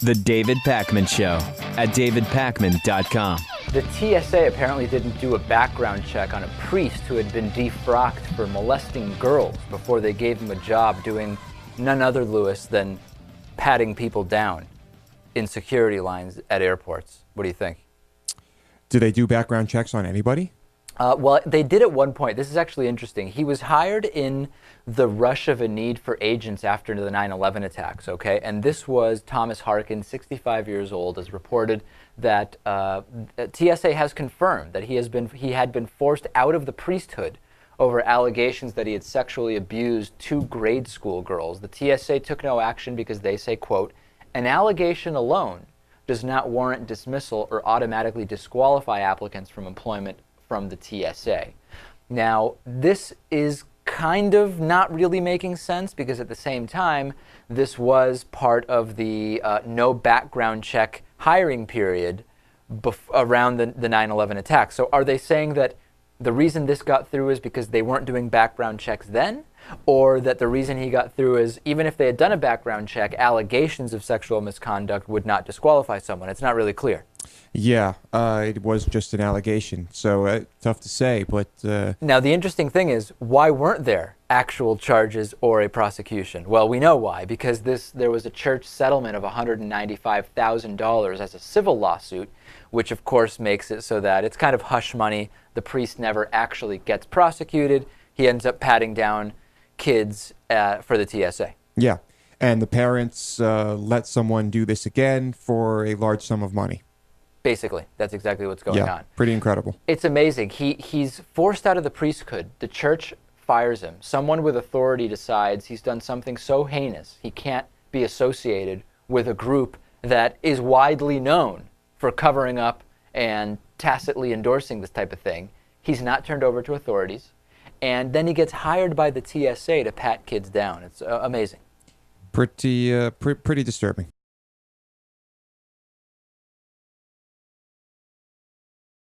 The David Pakman Show at davidpakman.com. The TSA apparently didn't do a background check on a priest who had been defrocked for molesting girls before they gave him a job doing none other, Lewis, than patting people down in security lines at airports. What do you think? Do they do background checks on anybody? Well, they did at one point. This is actually interesting. He was hired in the rush of a need for agents after the 9/11 attacks, okay? And this was Thomas Harkin, 65 years old, as reported that TSA has confirmed that he had been forced out of the priesthood over allegations that he had sexually abused 2 grade school girls. The TSA took no action because they say, quote, "An allegation alone does not warrant dismissal or automatically disqualify applicants from employment from the TSA." Now, this is kind of not really making sense because at the same time, this was part of the no background check hiring period around the 9/11 attack. So are they saying that the reason this got through is because they weren't doing background checks then? Or that the reason he got through is even if they had done a background check, allegations of sexual misconduct would not disqualify someone? It's not really clear. Yeah, it was just an allegation, so tough to say, but... Now, the interesting thing is, why weren't there actual charges or a prosecution? Well, we know why, because there was a church settlement of $195,000 as a civil lawsuit, which of course makes it so that it's kind of hush money. The priest never actually gets prosecuted. He ends up patting down kids for the TSA. Yeah, and the parents let someone do this again for a large sum of money. Basically, that's exactly what's going on. Pretty incredible. It's amazing. He's forced out of the priesthood. The church fires him. Someone with authority decides he's done something so heinous he can't be associated with a group that is widely known for covering up and tacitly endorsing this type of thing. He's not turned over to authorities. And then he gets hired by the TSA to pat kids down. It's amazing. Pretty disturbing.